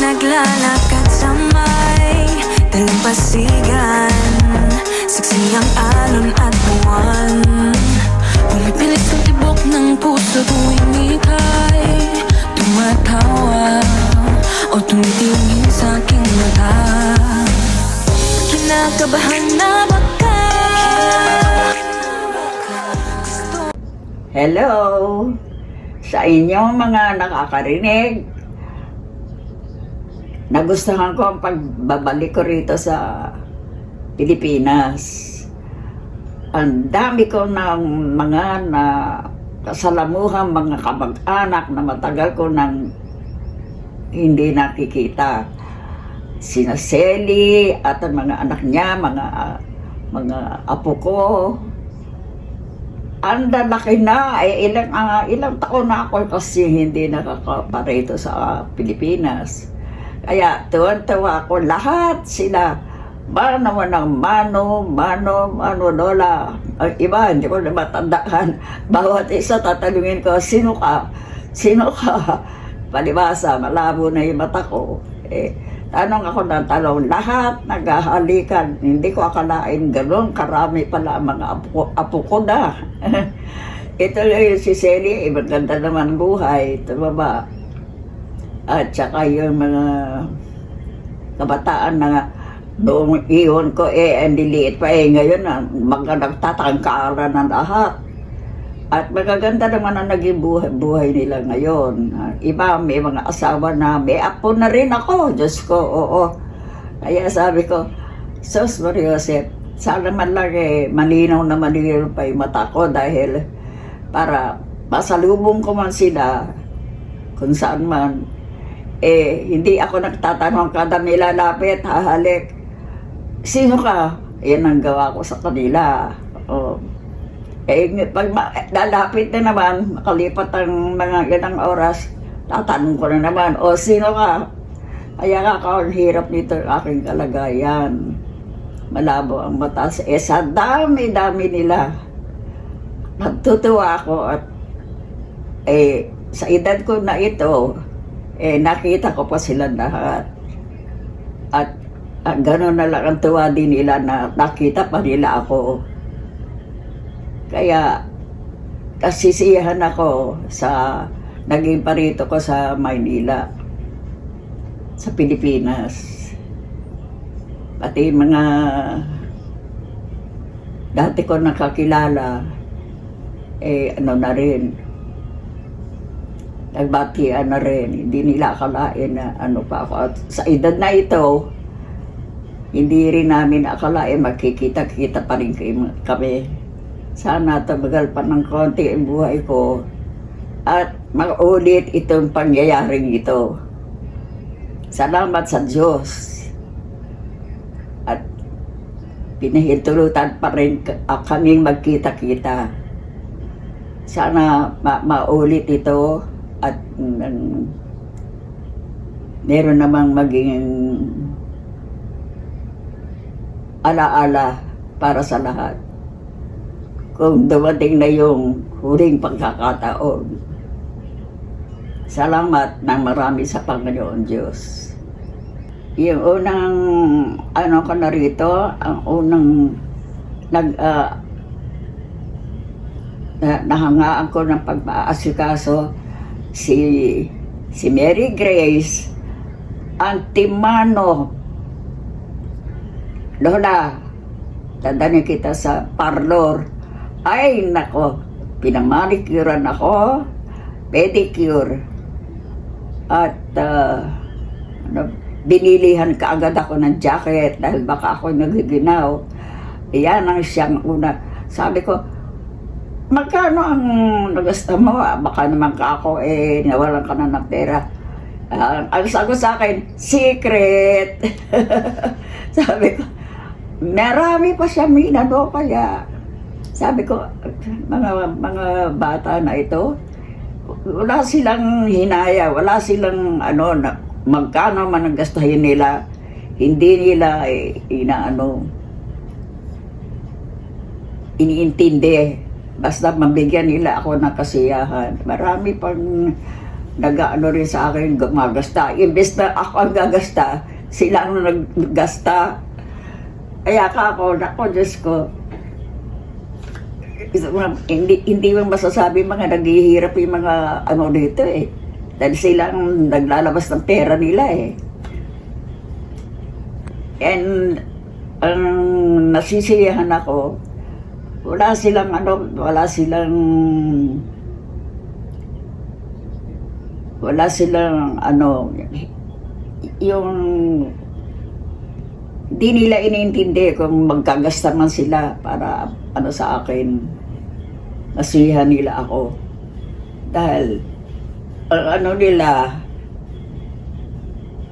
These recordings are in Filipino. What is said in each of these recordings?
Naglalakad sa may dalampasigan, saksi ang alon at buwan. Pumipilit sa tibok ng puso tuwing ika'y tumatawa o tumitingin sa aking mata. Kinakabahan na baka Hello sa inyong mga nakakarinig. Nagustuhan ko ang pagbabalik ko rito sa Pilipinas. Ang dami ko ng mga kasalamuhang mga kamag-anak na matagal ko nang hindi nakikita. Sina Selly at ang mga anak niya, mga apo ko. Ang lalaki na, ilang taon na ako kasi hindi nakakaparito sa Pilipinas. Kaya tuwan-tuwa ako, lahat sila, mano, lola. Ang iba, hindi ko na matandaan. Bawat isa tatanungin ko, sino ka? Sino ka? Palibasa, malabo na yung mata ko. Tanong ako ng tanong, lahat naghahalikan. Hindi ko akalain gano'n, karami pala ang mga apo ko na. Ito yung si Selly, maganda naman buhay, tumaba. At saka yung mga kabataan na noong iyon ko hindi liit pa ngayon na mga nagtatangkaran ng lahat. At magaganda naman ang naging buhay nila ngayon. Iba may mga asawa na, may apo na rin ako, Diyos ko, oo. Kaya sabi ko, Sos Mariosep, sana man lang malinaw na malinaw pa yung mata ko dahil para masalubong ko man sila kung saan man. Hindi ako nagtatanong kada nilalapit, hahalik. Sino ka? Yan ang gawa ko sa kanila. Pag lalapit na naman, makalipat ang mga ganang oras, tatanong ko na naman, sino ka? Kaya ako, ang hirap nito ang aking kalagayan. Malabo ang mata. Sa dami-dami nila. Natutuwa ako at sa edad ko na ito, nakita ko pa silang lahat. At gano'n na lang ang tuwa din nila na nakita pa nila ako. Kaya nasisiyahan ako sa naging parito ko sa Maynila, sa Pilipinas. Pati mga dati ko nakakilala, ano na rin, nagbatian na rin, hindi nila akalain na ano pa ako. At sa edad na ito, hindi rin namin akalain magkikita-kita pa rin kami. Sana tumagal pa ng konti ang buhay ko at mag-ulit itong pangyayaring ito. Salamat sa Diyos. At pinahintulutan pa rin kaming magkita-kita. Sana maulit ito. At meron namang maging alaala para sa lahat. Kung dumating na yung huling pagkakataon. Salamat ng marami sa Panginoon Diyos. Yung unang ko na rito, ang unang nahangaan ko ng pag-aasikaso si Mary Grace Antimano. Lola, dadalhin kita sa parlor. Ay, nako, pinamanicurean ako, pedicure. At binilihan kaagad ako ng jacket dahil baka ako nagiginaw. Iyan ang siyang una. Sabi ko, magkano ang nagasta mo? Baka naman ka ako, nawalan ka na ng pera. Ang sagot sa akin, secret. Sabi ko, marami pa siya minano kaya. Sabi ko, mga bata na ito, wala silang hinaya, wala silang magkano man ang gastahin nila, hindi nila iniintindi. Basta mabigyan nila ako ng kasiyahan. Marami pang rin sa akin gumagasta. Imbes na ako ang gagasta, sila ang naggasta. Kaya ako, Diyos ko, hindi mo masasabi mga naghihirap yung mga dito Dahil sila ang naglalabas ng pera nila And ang nasisiyahan ako, wala silang yung di nila iniintindi kung magkagasta man sila para sa akin. Nasiyahan nila ako. Dahil nila,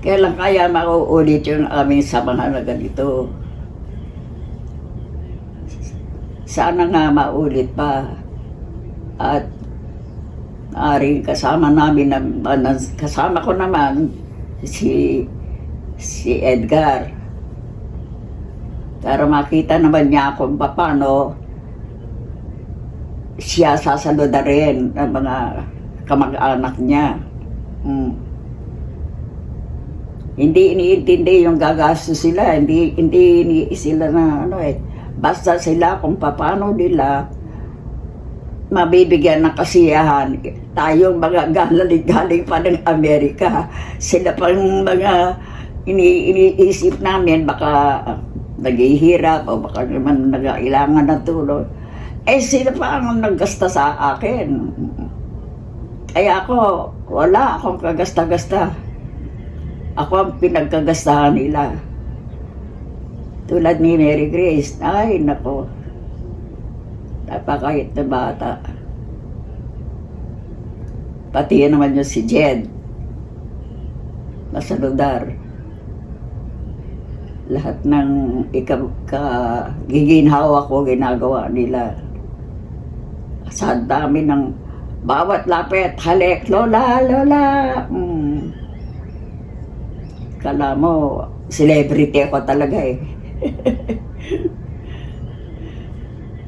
kailan kaya mauulit yung aming samahan na ganito. Sana nga maulit pa. At kasama namin, kasama ko naman si Edgar. Para makita naman niya kung paano siya sasaluda rin ng mga kamag-anak niya. Hindi iniintindi yung gagastos sila, hindi sila na basta sila kung paano nila mabibigyan ng kasiyahan. Tayong mga galing pa ng Amerika, sila pang mga iniisip namin baka naghihirap o baka naman nagailangan ng tulong. Sila pa ang naggasta sa akin. Kaya ako, wala akong kagasta-gasta. Ako ang pinagkagastahan nila. Tulad ni Mary Grace, ay nako, napakahit na bata. Pati naman yung si Jed, masaludar. Lahat ng giginhawa ko, ginagawa nila. Sa dami ng bawat lapit, halik, lola, lola. Kala mo, celebrity ako talaga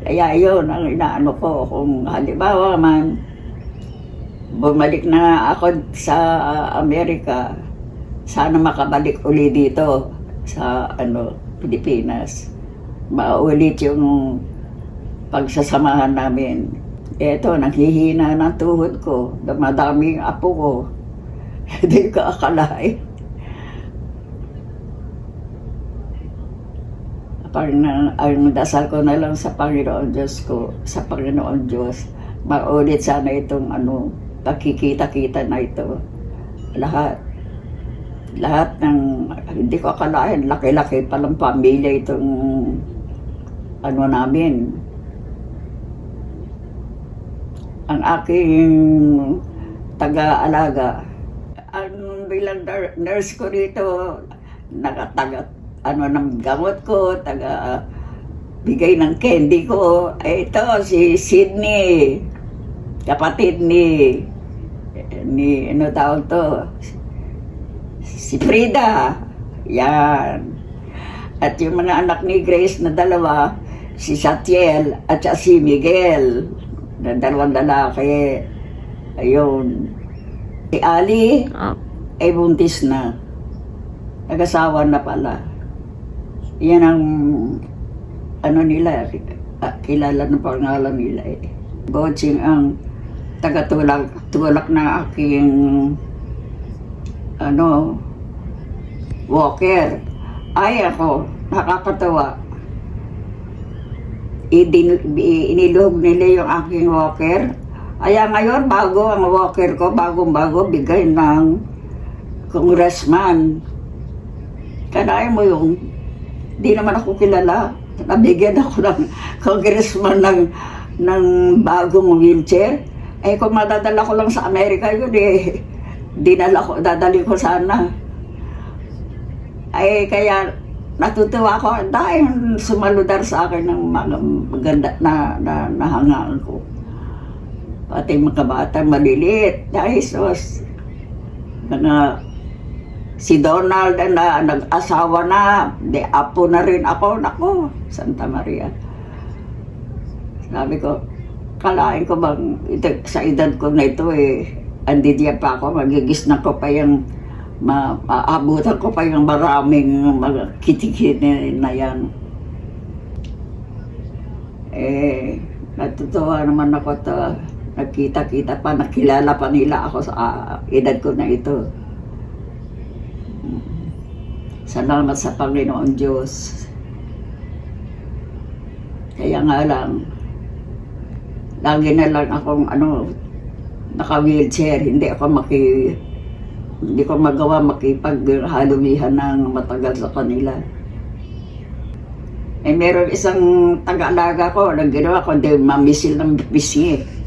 Kaya yun, ang inaano ko, kung halimbawa man, bumalik na ako sa Amerika, sana makabalik uli dito sa Pilipinas. Maulit yung pagsasamahan namin. Eto, nanghihina ng tuhod ko, dumadami yung apo ko. Hindi ko akalain. Ang dasal ko na lang sa Panginoon Diyos ko, sa Panginoon Diyos, maulit sana itong pagkikita-kita na ito. Lahat ng, hindi ko akalain, laki-laki palang pamilya itong namin. Ang aking taga-alaga, ang bilang nurse ko rito, nakatagat ng gamot ko, bigay ng candy ko. Ito, si Sydney, kapatid ni tawag to, si Frida. Yan. At yung mga anak ni Grace na dalawa, si Satiel at si Miguel, na dalawang lalaki. Ayun. Si Ali, ay buntis na. Nag-asawa na pala. Yan ang nila, kilala ng pangalan nila Boching ang taga-tulak na aking walker. Ay ako, nakakatawa. Iniluhog nila yung aking walker. Kaya ngayon, bago ang walker ko, bagong-bago, bigay ng congressman. Kanain mo yung, di naman ako kilala. Nabigyan ako ng congressman ng bagong wheelchair. Eh kung madadala ko lang sa Amerika yun eh, dadali ko sana. Ay kaya natutuwa ko dahil sumaludar sa akin ng mga maganda na nahangaan ko. Pati mga bata maliliit, dahil sos, si Donald na nag-asawa na, di apo na rin ako, nako, Santa Maria. Sabi ko, kalain ko bang sa edad ko na ito eh, andi diya pa ako, magigisna ko pa yung, maabutan ko pa yung maraming mga kitikini na yan. Eh, natutuwa naman ako to, nagkita-kita pa, nakilala pa nila ako sa edad ko na ito. Salamat sa Panginoon Diyos. Kaya nga lang, lagi na lang akong naka-wheelchair, hindi ko magawa makipaghalumihan ng matagal sa kanila. Eh meron isang taga-alaga ko, nang ginawa ko, hindi mamisil ng bisngi.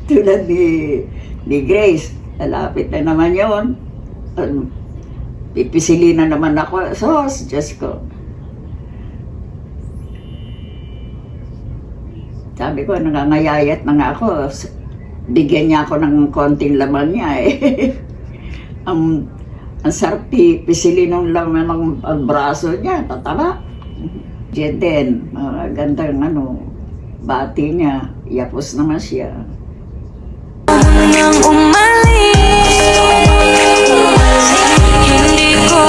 Tulad ni Grace, lalapit na naman yun. Pipisili na naman ako. Sos, Diyos ko. Sabi ko, nangangayayat na nga ako. Bigyan niya ako ng konting laman niya eh. ang sarap pisili ng laman ng braso niya, tataba. Diyan din, gandang bati niya. Yapos naman siya. Nang umalis, hindi ko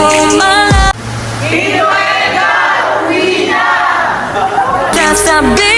uwi na. Just a bit.